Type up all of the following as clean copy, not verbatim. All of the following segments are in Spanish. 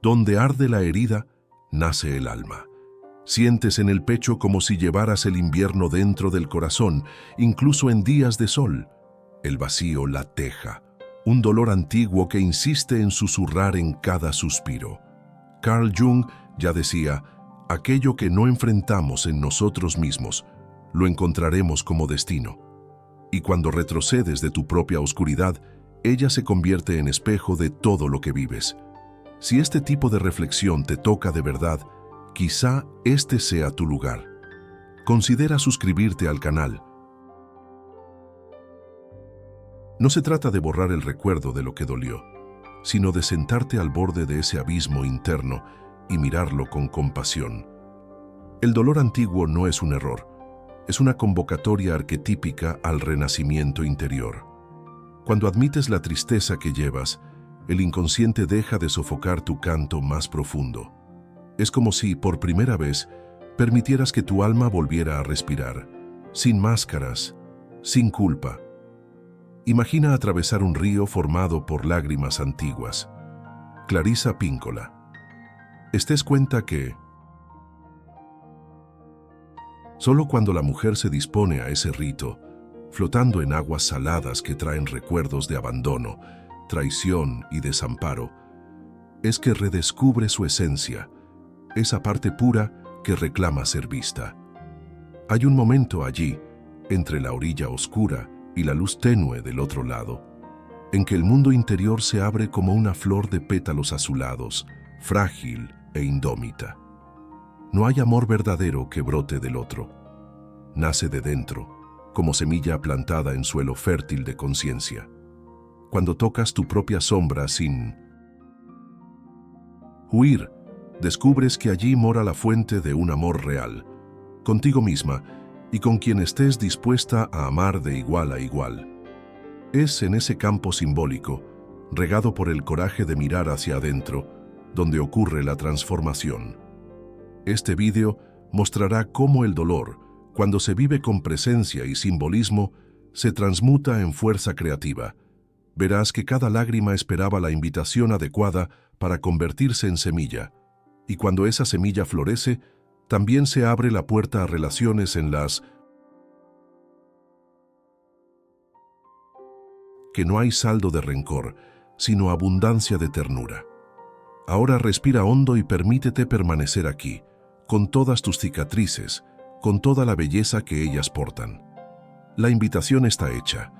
Donde arde la herida, nace el alma. Sientes en el pecho como si llevaras el invierno dentro del corazón, incluso en días de sol. El vacío la teja, un dolor antiguo que insiste en susurrar en cada suspiro. Carl Jung ya decía, aquello que no enfrentamos en nosotros mismos, lo encontraremos como destino. Y cuando retrocedes de tu propia oscuridad, ella se convierte en espejo de todo lo que vives. Si este tipo de reflexión te toca de verdad, quizá este sea tu lugar. Considera suscribirte al canal. No se trata de borrar el recuerdo de lo que dolió, sino de sentarte al borde de ese abismo interno y mirarlo con compasión. El dolor antiguo no es un error, es una convocatoria arquetípica al renacimiento interior. Cuando admites la tristeza que llevas, el inconsciente deja de sofocar tu canto más profundo. Es como si, por primera vez, permitieras que tu alma volviera a respirar, sin máscaras, sin culpa. Imagina atravesar un río formado por lágrimas antiguas. Clarissa Pinkola. Estés cuenta que solo cuando la mujer se dispone a ese rito, flotando en aguas saladas que traen recuerdos de abandono, traición y desamparo, es que redescubre su esencia, esa parte pura que reclama ser vista. Hay un momento allí, entre la orilla oscura y la luz tenue del otro lado, en que el mundo interior se abre como una flor de pétalos azulados, frágil e indómita. No hay amor verdadero que brote del otro. Nace de dentro, como semilla plantada en suelo fértil de conciencia. Cuando tocas tu propia sombra sin huir, descubres que allí mora la fuente de un amor real, contigo misma y con quien estés dispuesta a amar de igual a igual. Es en ese campo simbólico, regado por el coraje de mirar hacia adentro, donde ocurre la transformación. Este vídeo mostrará cómo el dolor, cuando se vive con presencia y simbolismo, se transmuta en fuerza creativa. Verás que cada lágrima esperaba la invitación adecuada para convertirse en semilla, y cuando esa semilla florece, también se abre la puerta a relaciones en las que no hay saldo de rencor, sino abundancia de ternura. Ahora respira hondo y permítete permanecer aquí, con todas tus cicatrices, con toda la belleza que ellas portan. La invitación está hecha.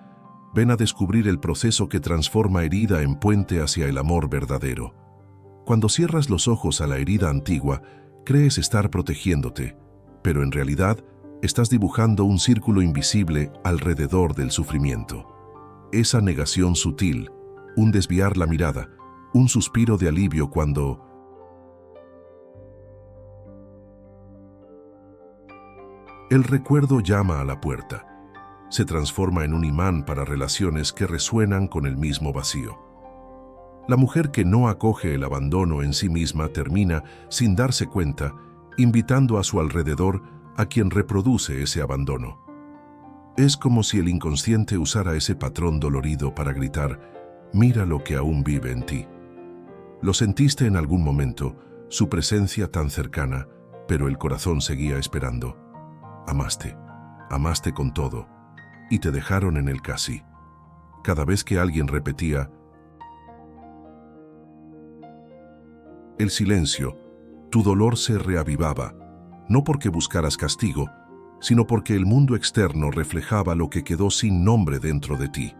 Ven a descubrir el proceso que transforma herida en puente hacia el amor verdadero. Cuando cierras los ojos a la herida antigua, crees estar protegiéndote, pero en realidad estás dibujando un círculo invisible alrededor del sufrimiento. Esa negación sutil, un desviar la mirada, un suspiro de alivio cuando el recuerdo llama a la puerta. Se transforma en un imán para relaciones que resuenan con el mismo vacío. La mujer que no acoge el abandono en sí misma termina, sin darse cuenta, invitando a su alrededor a quien reproduce ese abandono. Es como si el inconsciente usara ese patrón dolorido para gritar, mira lo que aún vive en ti. Lo sentiste en algún momento, su presencia tan cercana, pero el corazón seguía esperando. Amaste con todo, y te dejaron en el casi. Cada vez que alguien repetía el silencio, tu dolor se reavivaba, no porque buscaras castigo, sino porque el mundo externo reflejaba lo que quedó sin nombre dentro de ti.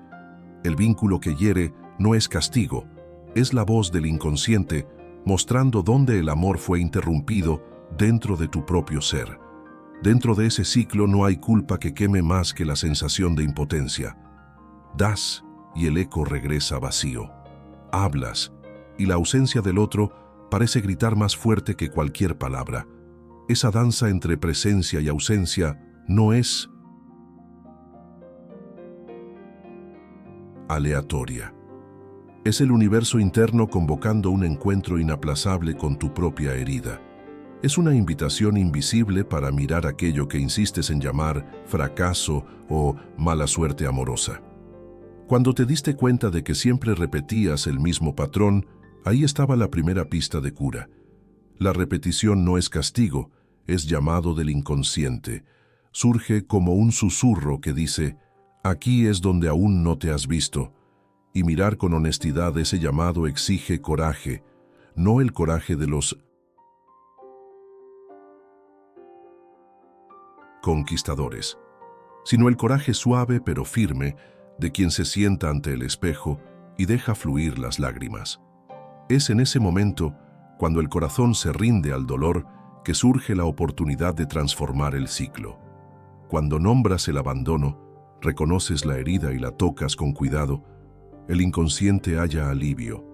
El vínculo que hiere no es castigo, es la voz del inconsciente mostrando dónde el amor fue interrumpido dentro de tu propio ser. Dentro de ese ciclo no hay culpa que queme más que la sensación de impotencia. Das y el eco regresa vacío. Hablas y la ausencia del otro parece gritar más fuerte que cualquier palabra. Esa danza entre presencia y ausencia no es aleatoria. Es el universo interno convocando un encuentro inaplazable con tu propia herida. Es una invitación invisible para mirar aquello que insistes en llamar fracaso o mala suerte amorosa. Cuando te diste cuenta de que siempre repetías el mismo patrón, Ahí estaba la primera pista de cura. La repetición no es castigo, es llamado del inconsciente. Surge como un susurro que dice, aquí es donde aún no te has visto. Y mirar con honestidad ese llamado exige coraje, no el coraje de los conquistadores, sino el coraje suave pero firme de quien se sienta ante el espejo y deja fluir las lágrimas. Es en ese momento, cuando el corazón se rinde al dolor, que surge la oportunidad de transformar el ciclo. Cuando nombras el abandono, reconoces la herida y la tocas con cuidado, el inconsciente halla alivio.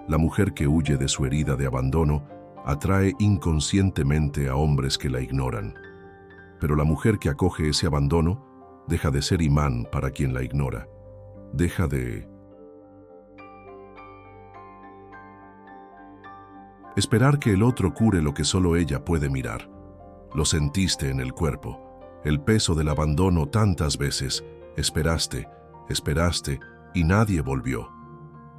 La mujer que huye de su herida de abandono atrae inconscientemente a hombres que la ignoran. Pero la mujer que acoge ese abandono deja de ser imán para quien la ignora. Deja de esperar que el otro cure lo que solo ella puede mirar. Lo sentiste en el cuerpo, el peso del abandono tantas veces. Esperaste, esperaste y nadie volvió.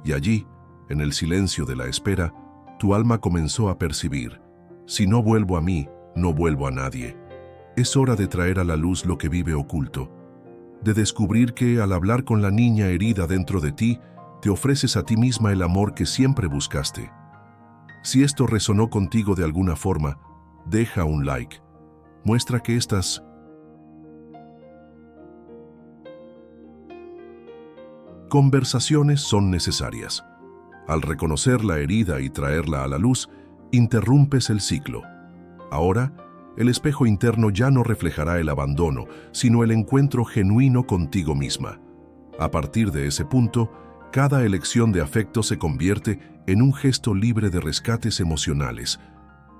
Y allí, en el silencio de la espera, tu alma comenzó a percibir, si no vuelvo a mí, no vuelvo a nadie. Es hora de traer a la luz lo que vive oculto, de descubrir que al hablar con la niña herida dentro de ti, te ofreces a ti misma el amor que siempre buscaste. Si esto resonó contigo de alguna forma, deja un like. Muestra que estas conversaciones son necesarias. Al reconocer la herida y traerla a la luz, interrumpes el ciclo. Ahora, el espejo interno ya no reflejará el abandono, sino el encuentro genuino contigo misma. A partir de ese punto, cada elección de afecto se convierte en un gesto libre de rescates emocionales,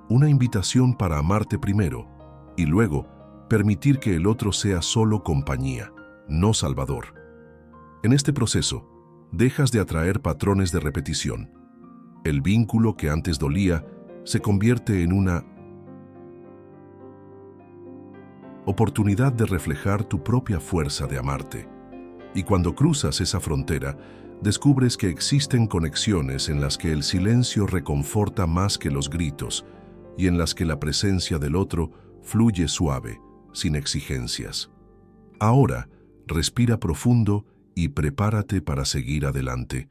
una invitación para amarte primero y luego permitir que el otro sea solo compañía, no salvador. En este proceso, dejas de atraer patrones de repetición. El vínculo que antes dolía se convierte en una oportunidad de reflejar tu propia fuerza de amarte. Y cuando cruzas esa frontera, descubres que existen conexiones en las que el silencio reconforta más que los gritos y en las que la presencia del otro fluye suave, sin exigencias. Ahora, respira profundo y prepárate para seguir adelante.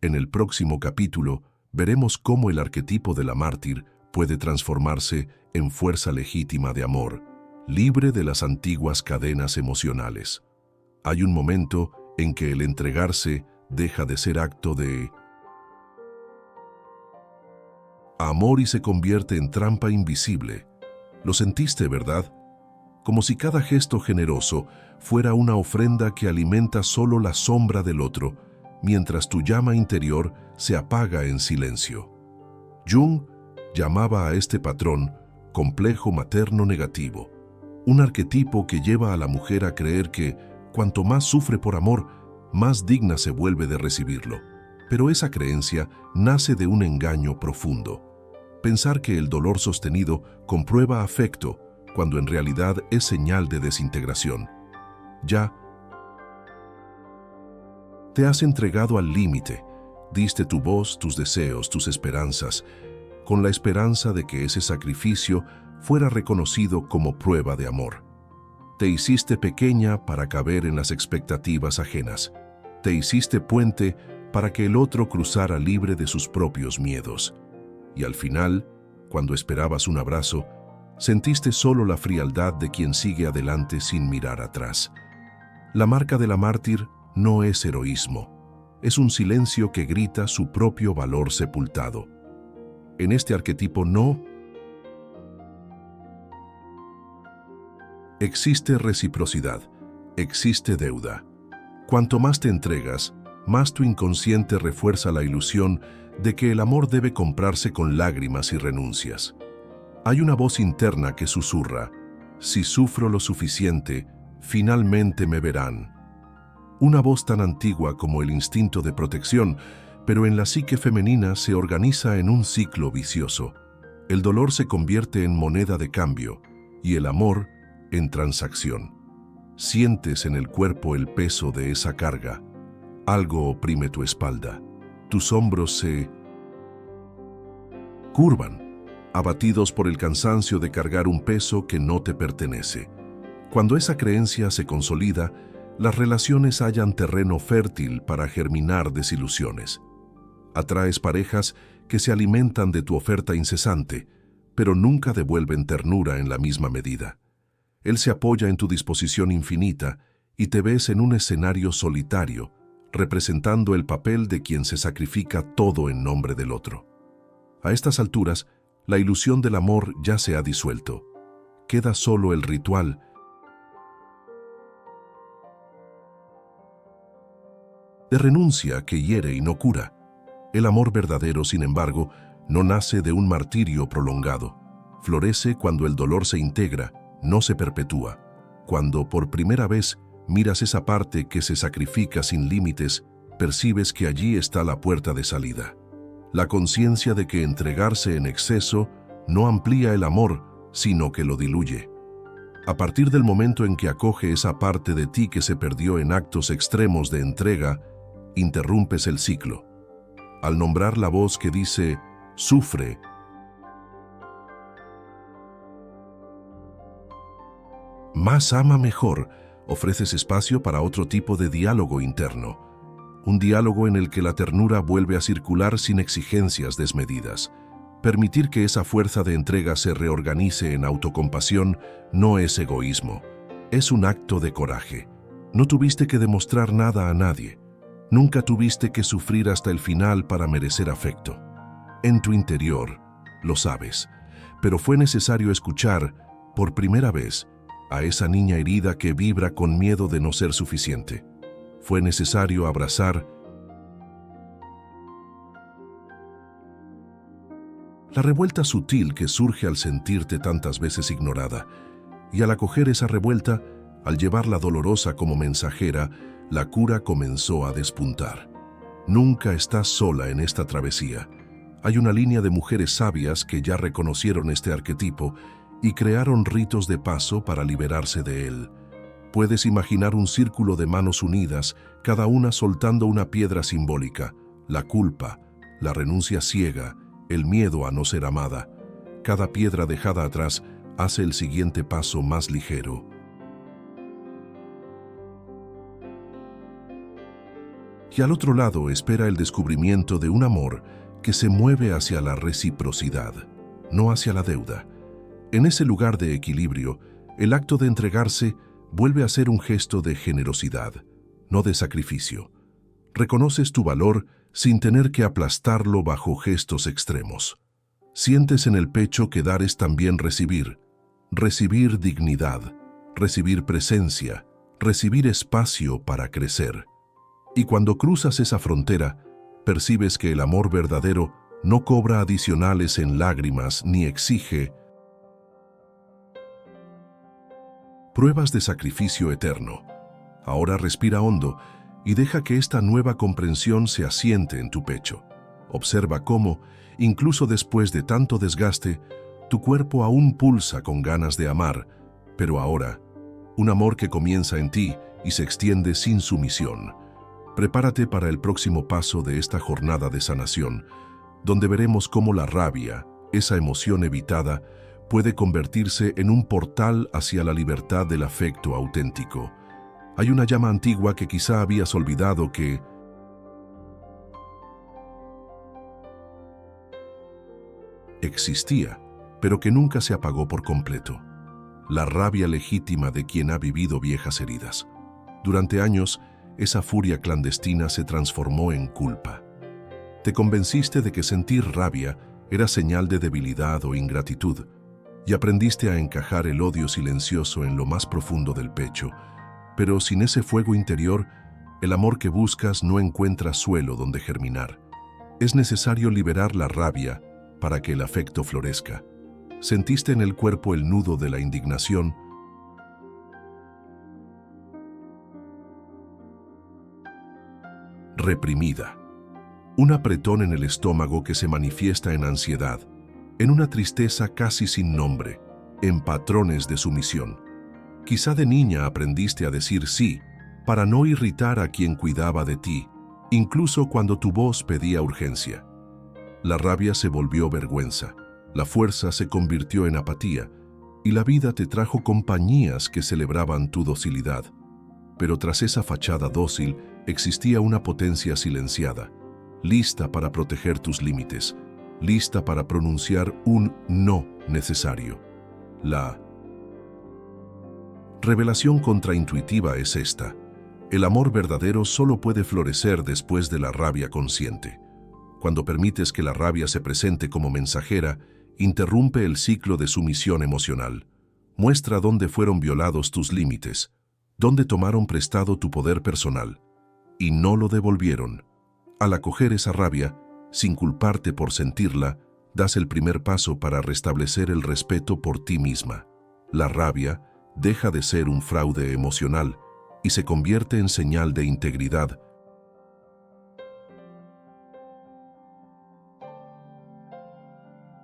En el próximo capítulo, veremos cómo el arquetipo de la mártir puede transformarse en fuerza legítima de amor, libre de las antiguas cadenas emocionales. Hay un momento en que el entregarse deja de ser acto de amor y se convierte en trampa invisible. Lo sentiste, ¿verdad? Como si cada gesto generoso fuera una ofrenda que alimenta solo la sombra del otro, mientras tu llama interior se apaga en silencio. Jung llamaba a este patrón complejo materno negativo, un arquetipo que lleva a la mujer a creer que, cuanto más sufre por amor, más digna se vuelve de recibirlo. Pero esa creencia nace de un engaño profundo. Pensar que el dolor sostenido comprueba afecto, cuando en realidad es señal de desintegración. Ya te has entregado al límite, diste tu voz, tus deseos, tus esperanzas, con la esperanza de que ese sacrificio fuera reconocido como prueba de amor. Te hiciste pequeña para caber en las expectativas ajenas. Te hiciste puente para que el otro cruzara libre de sus propios miedos. Y al final, cuando esperabas un abrazo, sentiste solo la frialdad de quien sigue adelante sin mirar atrás. La marca de la mártir no es heroísmo, es un silencio que grita su propio valor sepultado. En este arquetipo no existe reciprocidad, existe deuda. Cuanto más te entregas, más tu inconsciente refuerza la ilusión de que el amor debe comprarse con lágrimas y renuncias. Hay una voz interna que susurra, si sufro lo suficiente, finalmente me verán. Una voz tan antigua como el instinto de protección, pero en la psique femenina se organiza en un ciclo vicioso. El dolor se convierte en moneda de cambio y el amor en transacción. Sientes en el cuerpo el peso de esa carga. Algo oprime tu espalda. Tus hombros se curvan, abatidos por el cansancio de cargar un peso que no te pertenece. Cuando esa creencia se consolida, las relaciones hallan terreno fértil para germinar desilusiones. Atraes parejas que se alimentan de tu oferta incesante, pero nunca devuelven ternura en la misma medida. Él se apoya en tu disposición infinita y te ves en un escenario solitario, representando el papel de quien se sacrifica todo en nombre del otro. A estas alturas, la ilusión del amor ya se ha disuelto. Queda solo el ritual de renuncia que hiere y no cura. El amor verdadero, sin embargo, no nace de un martirio prolongado. Florece cuando el dolor se integra, no se perpetúa. Cuando por primera vez miras esa parte que se sacrifica sin límites, percibes que allí está la puerta de salida. La conciencia de que entregarse en exceso no amplía el amor, sino que lo diluye. A partir del momento en que acoge esa parte de ti que se perdió en actos extremos de entrega, interrumpes el ciclo. Al nombrar la voz que dice, sufre, más ama mejor, ofreces espacio para otro tipo de diálogo interno. Un diálogo en el que la ternura vuelve a circular sin exigencias desmedidas. Permitir que esa fuerza de entrega se reorganice en autocompasión no es egoísmo, es un acto de coraje. No tuviste que demostrar nada a nadie. Nunca tuviste que sufrir hasta el final para merecer afecto. En tu interior, lo sabes, pero fue necesario escuchar, por primera vez, a esa niña herida que vibra con miedo de no ser suficiente. Fue necesario abrazar la revuelta sutil que surge al sentirte tantas veces ignorada, y al acoger esa revuelta, al llevarla dolorosa como mensajera, la cura comenzó a despuntar. Nunca estás sola en esta travesía. Hay una línea de mujeres sabias que ya reconocieron este arquetipo y crearon ritos de paso para liberarse de él. Puedes imaginar un círculo de manos unidas, cada una soltando una piedra simbólica, la culpa, la renuncia ciega, el miedo a no ser amada. Cada piedra dejada atrás hace el siguiente paso más ligero. Y al otro lado espera el descubrimiento de un amor que se mueve hacia la reciprocidad, no hacia la deuda. En ese lugar de equilibrio, el acto de entregarse vuelve a ser un gesto de generosidad, no de sacrificio. Reconoces tu valor sin tener que aplastarlo bajo gestos extremos. Sientes en el pecho que dar es también recibir dignidad, recibir presencia, recibir espacio para crecer. Y cuando cruzas esa frontera, percibes que el amor verdadero no cobra adicionales en lágrimas ni exige pruebas de sacrificio eterno. Ahora respira hondo y deja que esta nueva comprensión se asiente en tu pecho. Observa cómo, incluso después de tanto desgaste, tu cuerpo aún pulsa con ganas de amar, pero ahora, un amor que comienza en ti y se extiende sin sumisión. Prepárate para el próximo paso de esta jornada de sanación, donde veremos cómo la rabia, esa emoción evitada, puede convertirse en un portal hacia la libertad del afecto auténtico. Hay una llama antigua que quizá habías olvidado que existía, pero que nunca se apagó por completo. La rabia legítima de quien ha vivido viejas heridas. Durante años, esa furia clandestina se transformó en culpa. Te convenciste de que sentir rabia era señal de debilidad o ingratitud, y aprendiste a encajar el odio silencioso en lo más profundo del pecho. Pero sin ese fuego interior, el amor que buscas no encuentra suelo donde germinar. Es necesario liberar la rabia para que el afecto florezca. Sentiste en el cuerpo el nudo de la indignación, reprimida. Un apretón en el estómago que se manifiesta en ansiedad, en una tristeza casi sin nombre, en patrones de sumisión. Quizá de niña aprendiste a decir sí, para no irritar a quien cuidaba de ti, incluso cuando tu voz pedía urgencia. La rabia se volvió vergüenza, la fuerza se convirtió en apatía, y la vida te trajo compañías que celebraban tu docilidad. Pero tras esa fachada dócil existía una potencia silenciada, lista para proteger tus límites, lista para pronunciar un no necesario. La revelación contraintuitiva es esta: el amor verdadero solo puede florecer después de la rabia consciente. Cuando permites que la rabia se presente como mensajera, interrumpe el ciclo de sumisión emocional. Muestra dónde fueron violados tus límites, dónde tomaron prestado tu poder personal, y no lo devolvieron. Al acoger esa rabia, sin culparte por sentirla, das el primer paso para restablecer el respeto por ti misma. La rabia deja de ser un fraude emocional y se convierte en señal de integridad.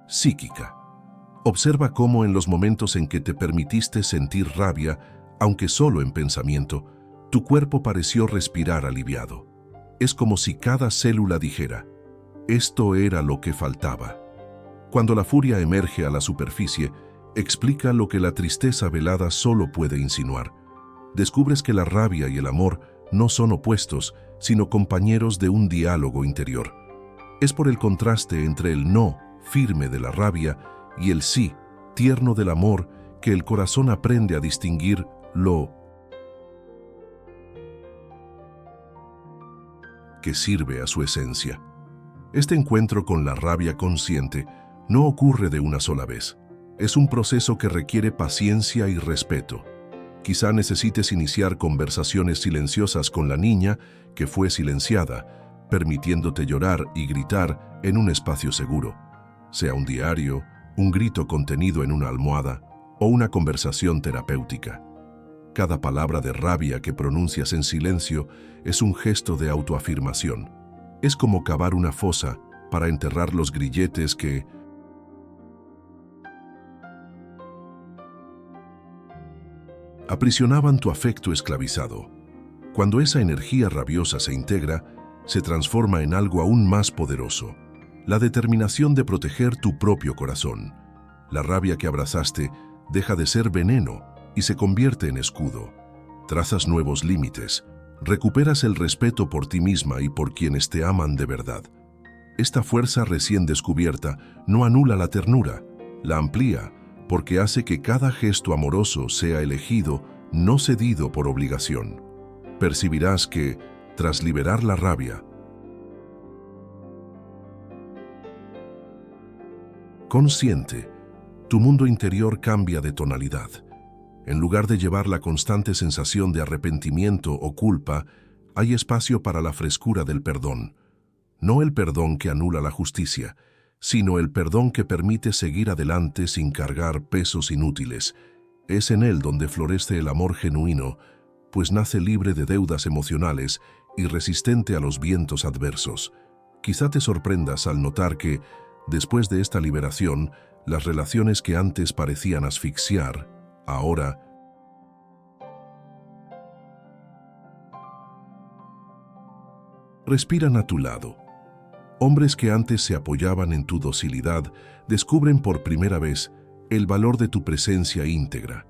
Psíquica. Observa cómo en los momentos en que te permitiste sentir rabia, aunque solo en pensamiento, tu cuerpo pareció respirar aliviado. Es como si cada célula dijera: esto era lo que faltaba. Cuando la furia emerge a la superficie, explica lo que la tristeza velada solo puede insinuar. Descubres que la rabia y el amor no son opuestos, sino compañeros de un diálogo interior. Es por el contraste entre el no firme de la rabia y el sí tierno del amor que el corazón aprende a distinguir lo que sirve a su esencia. Este encuentro con la rabia consciente no ocurre de una sola vez. Es un proceso que requiere paciencia y respeto. Quizá necesites iniciar conversaciones silenciosas con la niña que fue silenciada, permitiéndote llorar y gritar en un espacio seguro. Sea un diario, un grito contenido en una almohada o una conversación terapéutica. Cada palabra de rabia que pronuncias en silencio es un gesto de autoafirmación. Es como cavar una fosa para enterrar los grilletes que aprisionaban tu afecto esclavizado. Cuando esa energía rabiosa se integra, se transforma en algo aún más poderoso: la determinación de proteger tu propio corazón. La rabia que abrazaste deja de ser veneno y se convierte en escudo. Trazas nuevos límites, recuperas el respeto por ti misma y por quienes te aman de verdad. Esta fuerza recién descubierta no anula la ternura, la amplía, porque hace que cada gesto amoroso sea elegido, no cedido por obligación. Percibirás que, tras liberar la rabia consciente, tu mundo interior cambia de tonalidad. En lugar de llevar la constante sensación de arrepentimiento o culpa, hay espacio para la frescura del perdón. No el perdón que anula la justicia, sino el perdón que permite seguir adelante sin cargar pesos inútiles. Es en él donde florece el amor genuino, pues nace libre de deudas emocionales y resistente a los vientos adversos. Quizá te sorprendas al notar que, después de esta liberación, las relaciones que antes parecían asfixiar, ahora respiran a tu lado. Hombres que antes se apoyaban en tu docilidad descubren por primera vez el valor de tu presencia íntegra.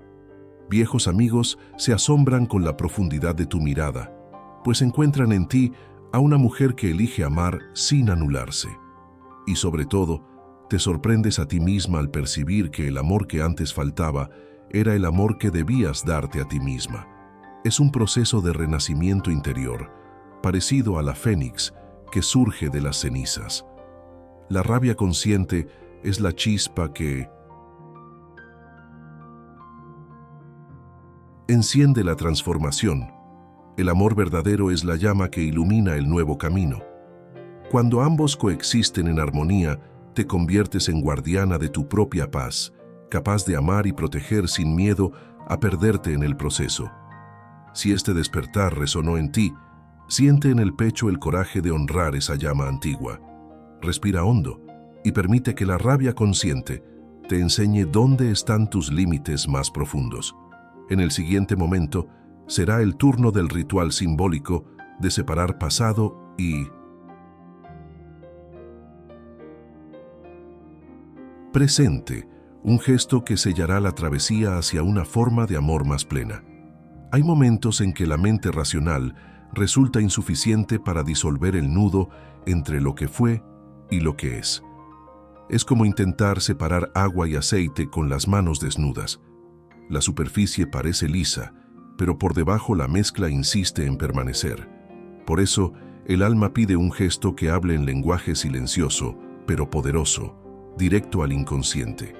Viejos amigos se asombran con la profundidad de tu mirada, pues encuentran en ti a una mujer que elige amar sin anularse. Y sobre todo, te sorprendes a ti misma al percibir que el amor que antes faltaba era el amor que debías darte a ti misma. Es un proceso de renacimiento interior, parecido a la fénix que surge de las cenizas. La rabia consciente es la chispa que enciende la transformación. El amor verdadero es la llama que ilumina el nuevo camino. Cuando ambos coexisten en armonía, te conviertes en guardiana de tu propia paz, capaz de amar y proteger sin miedo a perderte en el proceso. Si este despertar resonó en ti, siente en el pecho el coraje de honrar esa llama antigua. Respira hondo y permite que la rabia consciente te enseñe dónde están tus límites más profundos. En el siguiente momento, será el turno del ritual simbólico de separar pasado y Presente, un gesto que sellará la travesía hacia una forma de amor más plena. Hay momentos en que la mente racional resulta insuficiente para disolver el nudo entre lo que fue y lo que es. Es como intentar separar agua y aceite con las manos desnudas. La superficie parece lisa, pero por debajo la mezcla insiste en permanecer. Por eso, el alma pide un gesto que hable en lenguaje silencioso, pero poderoso, directo al inconsciente.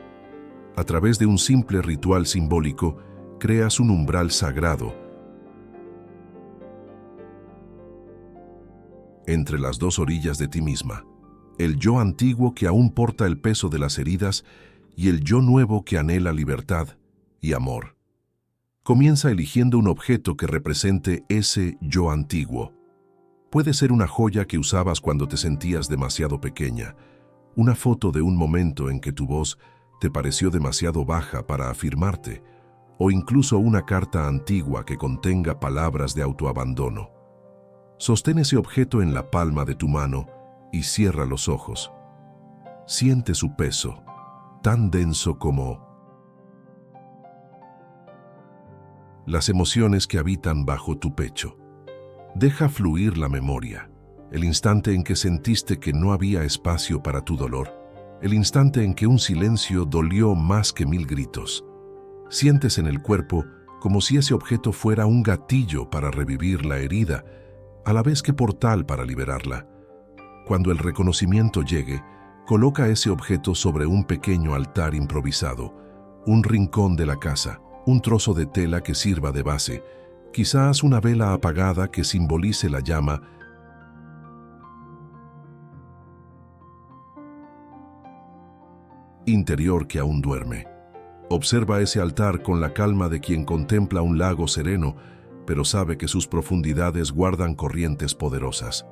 A través de un simple ritual simbólico, creas un umbral sagrado entre las dos orillas de ti misma, el yo antiguo que aún porta el peso de las heridas y el yo nuevo que anhela libertad y amor. Comienza eligiendo un objeto que represente ese yo antiguo. Puede ser una joya que usabas cuando te sentías demasiado pequeña, una foto de un momento en que tu voz te pareció demasiado baja para afirmarte, o incluso una carta antigua que contenga palabras de autoabandono. Sostén ese objeto en la palma de tu mano y cierra los ojos. Siente su peso, tan denso como las emociones que habitan bajo tu pecho. Deja fluir la memoria, el instante en que sentiste que no había espacio para tu dolor, el instante en que un silencio dolió más que 1000 gritos. Sientes en el cuerpo como si ese objeto fuera un gatillo para revivir la herida, a la vez que portal para liberarla. Cuando el reconocimiento llegue, coloca ese objeto sobre un pequeño altar improvisado, un rincón de la casa, un trozo de tela que sirva de base, quizás una vela apagada que simbolice la llama interior que aún duerme. Observa ese altar con la calma de quien contempla un lago sereno, pero sabe que sus profundidades guardan corrientes poderosas.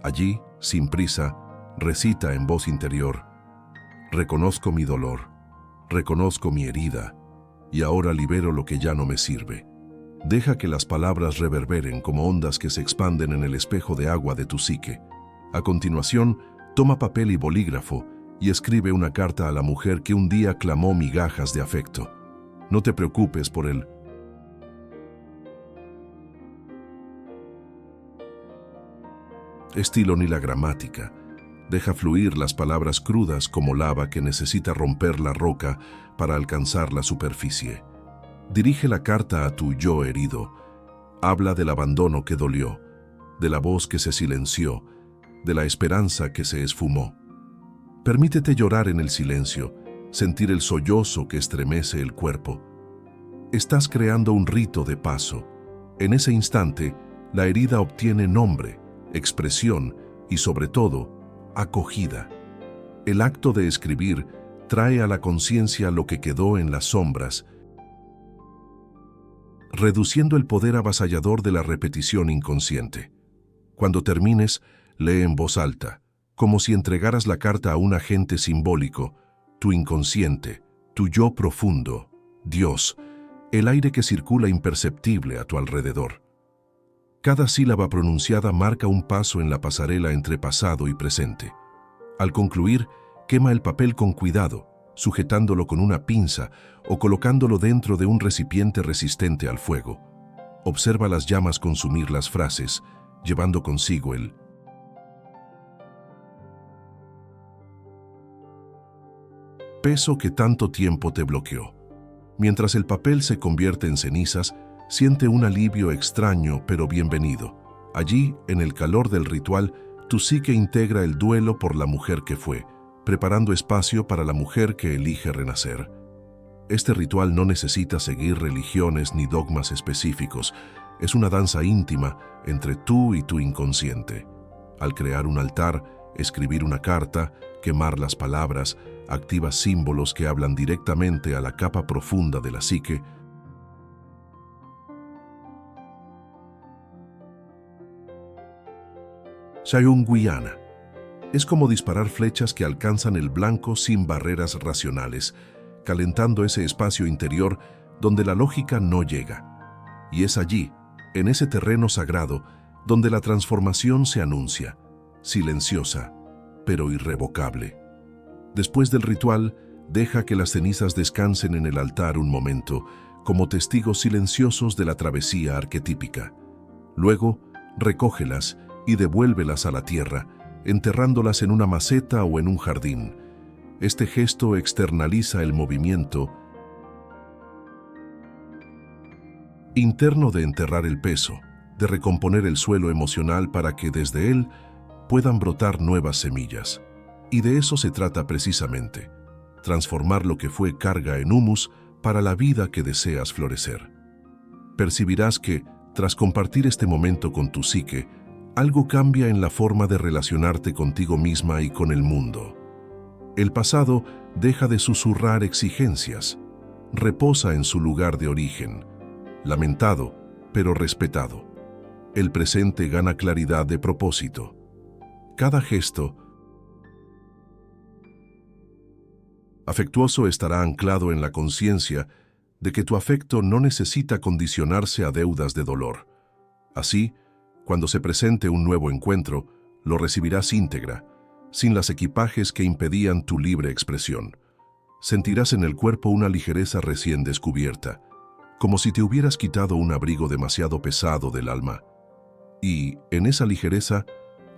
Allí, sin prisa, recita en voz interior: reconozco mi dolor, reconozco mi herida, y ahora libero lo que ya no me sirve. Deja que las palabras reverberen como ondas que se expanden en el espejo de agua de tu psique. A continuación, toma papel y bolígrafo y escribe una carta a la mujer que un día clamó migajas de afecto. No te preocupes por el estilo ni la gramática. Deja fluir las palabras crudas como lava que necesita romper la roca para alcanzar la superficie. Dirige la carta a tu yo herido. Habla del abandono que dolió, de la voz que se silenció, de la esperanza que se esfumó. Permítete llorar en el silencio, sentir el sollozo que estremece el cuerpo. Estás creando un rito de paso. En ese instante, la herida obtiene nombre, expresión y, sobre todo, acogida. El acto de escribir trae a la conciencia lo que quedó en las sombras, reduciendo el poder avasallador de la repetición inconsciente. Cuando termines, lee en voz alta, como si entregaras la carta a un agente simbólico, tu inconsciente, tu yo profundo, Dios, el aire que circula imperceptible a tu alrededor. Cada sílaba pronunciada marca un paso en la pasarela entre pasado y presente. Al concluir, quema el papel con cuidado, sujetándolo con una pinza o colocándolo dentro de un recipiente resistente al fuego. Observa las llamas consumir las frases, llevando consigo el peso que tanto tiempo te bloqueó. Mientras el papel se convierte en cenizas, siente un alivio extraño pero bienvenido. Allí, en el calor del ritual, tu psique integra el duelo por la mujer que fue, preparando espacio para la mujer que elige renacer. Este ritual no necesita seguir religiones ni dogmas específicos. Es una danza íntima entre tú y tu inconsciente. Al crear un altar, escribir una carta, quemar las palabras, activas símbolos que hablan directamente a la capa profunda de la psique. Sayung Guyana. Es como disparar flechas que alcanzan el blanco sin barreras racionales, calentando ese espacio interior donde la lógica no llega. Y es allí, en ese terreno sagrado, donde la transformación se anuncia, silenciosa, pero irrevocable. Después del ritual, Deja que las cenizas descansen en el altar un momento, como testigos silenciosos de la travesía arquetípica. Luego, recógelas y devuélvelas a la tierra, enterrándolas en una maceta o en un jardín. Este gesto externaliza el movimiento interno de enterrar el peso, de recomponer el suelo emocional para que desde él puedan brotar nuevas semillas. Y de eso se trata precisamente, transformar lo que fue carga en humus para la vida que deseas florecer. Percibirás que, tras compartir este momento con tu psique, algo cambia en la forma de relacionarte contigo misma y con el mundo. El pasado deja de susurrar exigencias, reposa en su lugar de origen, lamentado, pero respetado. El presente gana claridad de propósito. Cada gesto afectuoso estará anclado en la conciencia de que tu afecto no necesita condicionarse a deudas de dolor. Así, cuando se presente un nuevo encuentro, lo recibirás íntegra, sin las equipajes que impedían tu libre expresión. Sentirás en el cuerpo una ligereza recién descubierta, como si te hubieras quitado un abrigo demasiado pesado del alma. Y, en esa ligereza,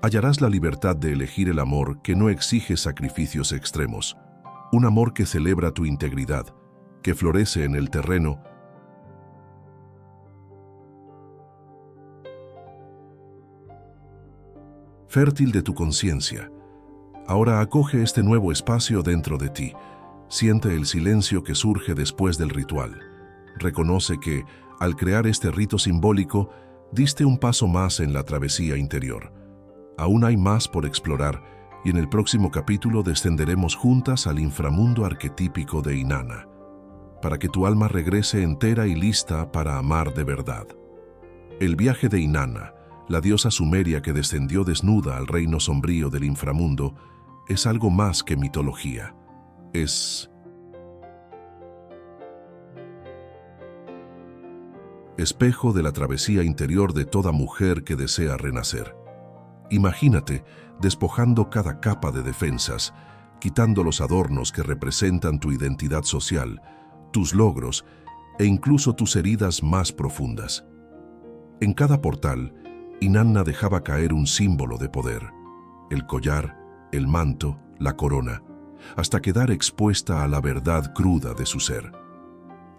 hallarás la libertad de elegir el amor que no exige sacrificios extremos, un amor que celebra tu integridad, que florece en el terreno fértil de tu conciencia. Ahora acoge este nuevo espacio dentro de ti. Siente el silencio que surge después del ritual. Reconoce que, al crear este rito simbólico, diste un paso más en la travesía interior. Aún hay más por explorar, y en el próximo capítulo descenderemos juntas al inframundo arquetípico de Inanna, para que tu alma regrese entera y lista para amar de verdad. El viaje de Inanna, la diosa sumeria que descendió desnuda al reino sombrío del inframundo, es algo más que mitología. Es espejo de la travesía interior de toda mujer que desea renacer. Imagínate despojando cada capa de defensas, quitando los adornos que representan tu identidad social, tus logros e incluso tus heridas más profundas. En cada portal, Inanna dejaba caer un símbolo de poder, el collar, el manto, la corona, hasta quedar expuesta a la verdad cruda de su ser.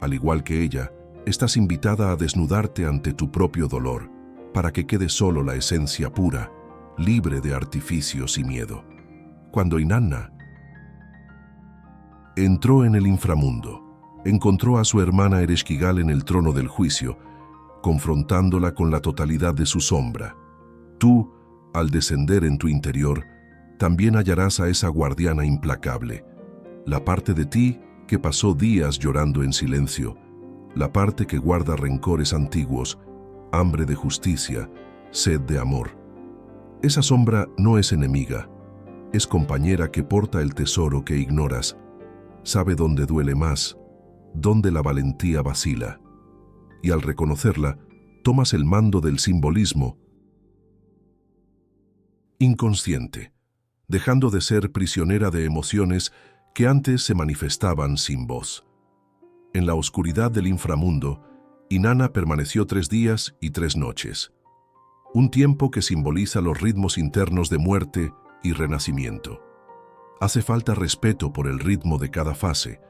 Al igual que ella, estás invitada a desnudarte ante tu propio dolor, para que quede solo la esencia pura, libre de artificios y miedo. Cuando Inanna entró en el inframundo, encontró a su hermana Ereshkigal en el trono del juicio, confrontándola con la totalidad de su sombra. Tú, al descender en tu interior, también hallarás a esa guardiana implacable, la parte de ti que pasó días llorando en silencio, la parte que guarda rencores antiguos, hambre de justicia, sed de amor. Esa sombra no es enemiga, es compañera que porta el tesoro que ignoras, sabe dónde duele más, dónde la valentía vacila. Y al reconocerla, tomas el mando del simbolismo inconsciente, dejando de ser prisionera de emociones que antes se manifestaban sin voz. En la oscuridad del inframundo, Inanna permaneció 3 días y 3 noches, un tiempo que simboliza los ritmos internos de muerte y renacimiento. Hace falta respeto por el ritmo de cada fase.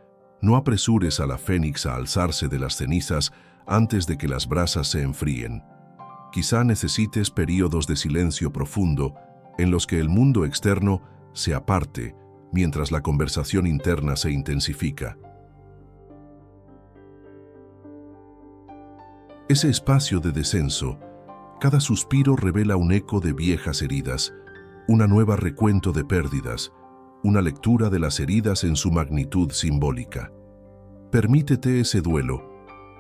No apresures a la fénix a alzarse de las cenizas antes de que las brasas se enfríen. Quizá necesites períodos de silencio profundo en los que el mundo externo se aparte mientras la conversación interna se intensifica. Ese espacio de descenso, cada suspiro revela un eco de viejas heridas, una nueva recuento de pérdidas, una lectura de las heridas en su magnitud simbólica. Permítete ese duelo,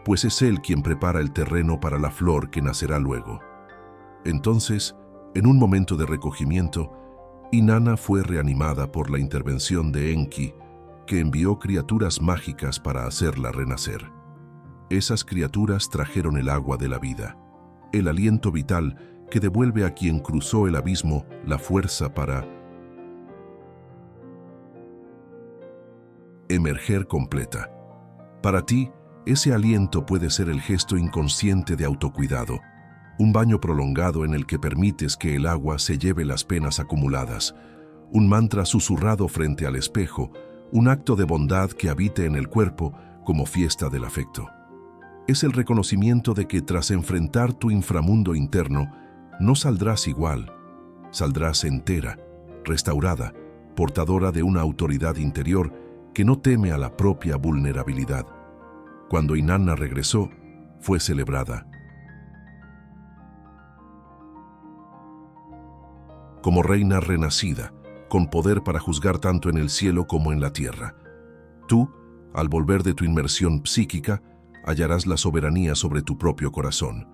pues es él quien prepara el terreno para la flor que nacerá luego. Entonces, en un momento de recogimiento, Inanna fue reanimada por la intervención de Enki, que envió criaturas mágicas para hacerla renacer. Esas criaturas trajeron el agua de la vida, el aliento vital que devuelve a quien cruzó el abismo la fuerza para emerger completa. Para ti, ese aliento puede ser el gesto inconsciente de autocuidado, un baño prolongado en el que permites que el agua se lleve las penas acumuladas, un mantra susurrado frente al espejo, un acto de bondad que habite en el cuerpo como fiesta del afecto. Es el reconocimiento de que tras enfrentar tu inframundo interno, no saldrás igual, saldrás entera, restaurada, portadora de una autoridad interior que no teme a la propia vulnerabilidad. Cuando Inanna regresó, fue celebrada como reina renacida, con poder para juzgar tanto en el cielo como en la tierra. Tú, al volver de tu inmersión psíquica, hallarás la soberanía sobre tu propio corazón.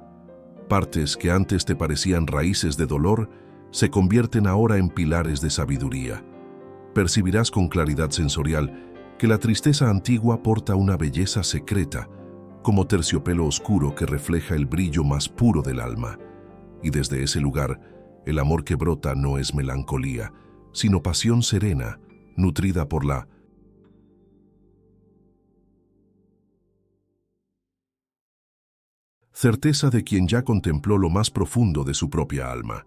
Partes que antes te parecían raíces de dolor, se convierten ahora en pilares de sabiduría. Percibirás con claridad sensorial que la tristeza antigua porta una belleza secreta, como terciopelo oscuro que refleja el brillo más puro del alma. Y desde ese lugar, el amor que brota no es melancolía, sino pasión serena, nutrida por la certeza de quien ya contempló lo más profundo de su propia alma.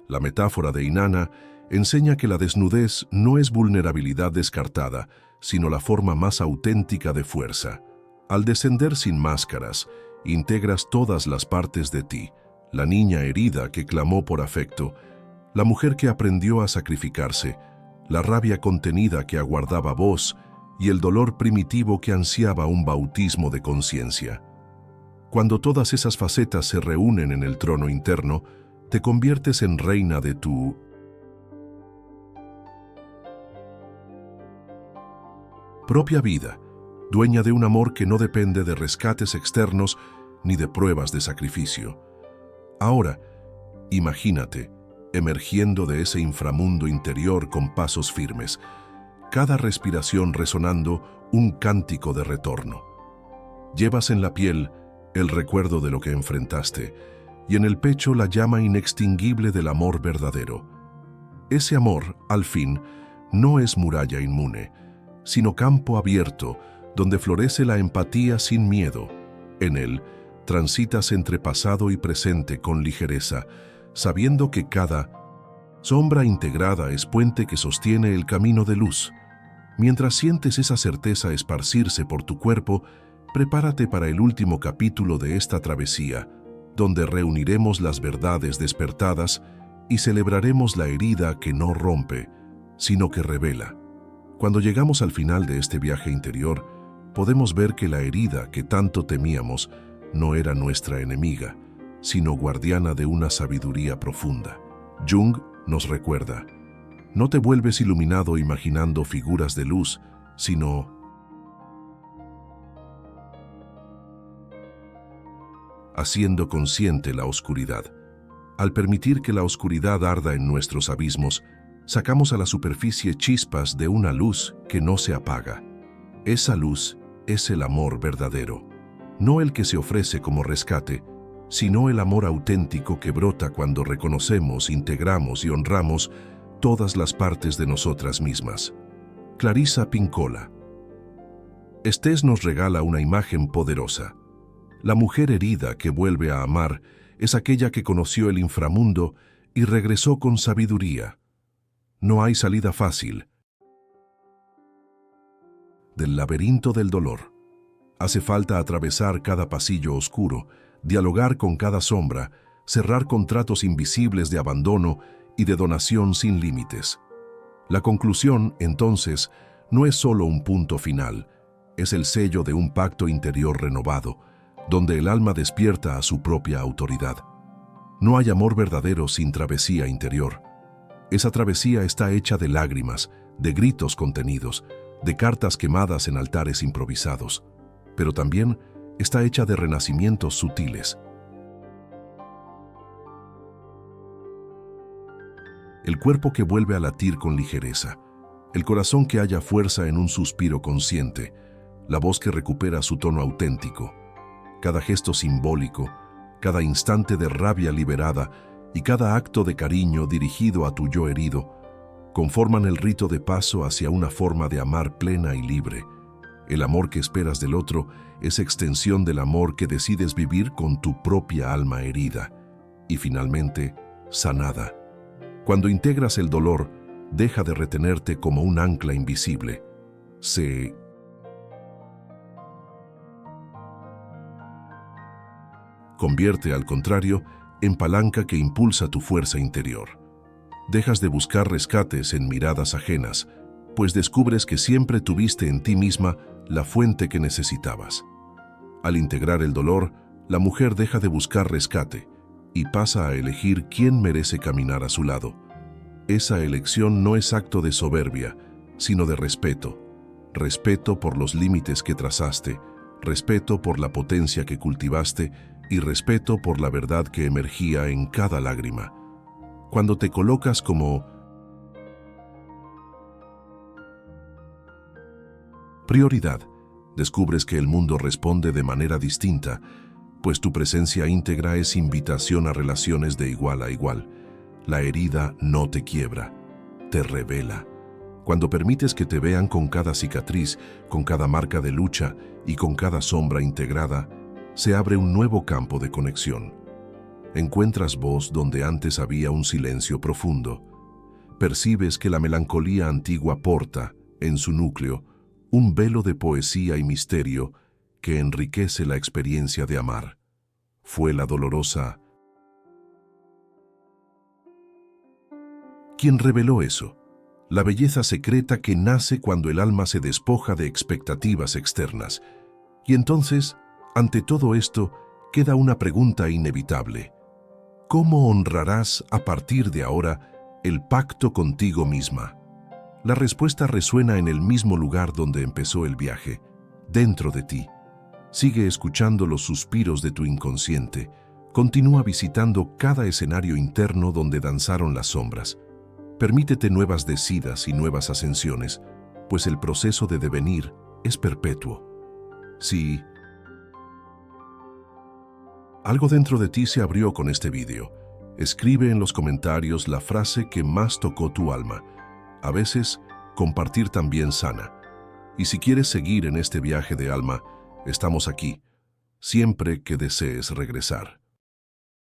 La metáfora de Inanna enseña que la desnudez no es vulnerabilidad descartada, sino la forma más auténtica de fuerza. Al descender sin máscaras, integras todas las partes de ti, la niña herida que clamó por afecto, la mujer que aprendió a sacrificarse, la rabia contenida que aguardaba voz y el dolor primitivo que ansiaba un bautismo de conciencia. Cuando todas esas facetas se reúnen en el trono interno, te conviertes en reina de tu propia vida, dueña de un amor que no depende de rescates externos ni de pruebas de sacrificio. Ahora, imagínate, emergiendo de ese inframundo interior con pasos firmes, cada respiración resonando un cántico de retorno. Llevas en la piel el recuerdo de lo que enfrentaste y en el pecho la llama inextinguible del amor verdadero. Ese amor, al fin, no es muralla inmune, sino campo abierto donde florece la empatía sin miedo. En él, transitas entre pasado y presente con ligereza, sabiendo que cada sombra integrada es puente que sostiene el camino de luz. Mientras sientes esa certeza esparcirse por tu cuerpo, prepárate para el último capítulo de esta travesía, donde reuniremos las verdades despertadas y celebraremos la herida que no rompe, sino que revela. Cuando llegamos al final de este viaje interior, podemos ver que la herida que tanto temíamos no era nuestra enemiga, sino guardiana de una sabiduría profunda. Jung nos recuerda: no te vuelves iluminado imaginando figuras de luz, sino haciendo consciente la oscuridad. Al permitir que la oscuridad arda en nuestros abismos, sacamos a la superficie chispas de una luz que no se apaga. Esa luz es el amor verdadero, no el que se ofrece como rescate, sino el amor auténtico que brota cuando reconocemos, integramos y honramos todas las partes de nosotras mismas. Clarissa Pinkola. Estés nos regala una imagen poderosa. La mujer herida que vuelve a amar es aquella que conoció el inframundo y regresó con sabiduría. No hay salida fácil del laberinto del dolor. Hace falta atravesar cada pasillo oscuro, dialogar con cada sombra, cerrar contratos invisibles de abandono y de donación sin límites. La conclusión, entonces, no es solo un punto final, es el sello de un pacto interior renovado, donde el alma despierta a su propia autoridad. No hay amor verdadero sin travesía interior. Esa travesía está hecha de lágrimas, de gritos contenidos, de cartas quemadas en altares improvisados, pero también está hecha de renacimientos sutiles. El cuerpo que vuelve a latir con ligereza, el corazón que halla fuerza en un suspiro consciente, la voz que recupera su tono auténtico, cada gesto simbólico, cada instante de rabia liberada y cada acto de cariño dirigido a tu yo herido, conforman el rito de paso hacia una forma de amar plena y libre. El amor que esperas del otro es extensión del amor que decides vivir con tu propia alma herida y finalmente sanada. Cuando integras el dolor, deja de retenerte como un ancla invisible. Se convierte, al contrario, en palanca que impulsa tu fuerza interior. Dejas de buscar rescates en miradas ajenas, pues descubres que siempre tuviste en ti misma la fuente que necesitabas. Al integrar el dolor, la mujer deja de buscar rescate y pasa a elegir quién merece caminar a su lado. Esa elección no es acto de soberbia, sino de respeto. Respeto por los límites que trazaste, respeto por la potencia que cultivaste y respeto por la verdad que emergía en cada lágrima. Cuando te colocas como prioridad, descubres que el mundo responde de manera distinta, pues tu presencia íntegra es invitación a relaciones de igual a igual. La herida no te quiebra, te revela. Cuando permites que te vean con cada cicatriz, con cada marca de lucha y con cada sombra integrada, se abre un nuevo campo de conexión. Encuentras voz donde antes había un silencio profundo. Percibes que la melancolía antigua porta, en su núcleo, un velo de poesía y misterio que enriquece la experiencia de amar. Fue la dolorosa quien reveló eso, la belleza secreta que nace cuando el alma se despoja de expectativas externas. Y entonces, ante todo esto, queda una pregunta inevitable. ¿Cómo honrarás a partir de ahora el pacto contigo misma? La respuesta resuena en el mismo lugar donde empezó el viaje, dentro de ti. Sigue escuchando los suspiros de tu inconsciente. Continúa visitando cada escenario interno donde danzaron las sombras. Permítete nuevas descidas y nuevas ascensiones, pues el proceso de devenir es perpetuo. Si algo dentro de ti se abrió con este video, escribe en los comentarios la frase que más tocó tu alma. A veces, compartir también sana. Y si quieres seguir en este viaje de alma, estamos aquí, siempre que desees regresar.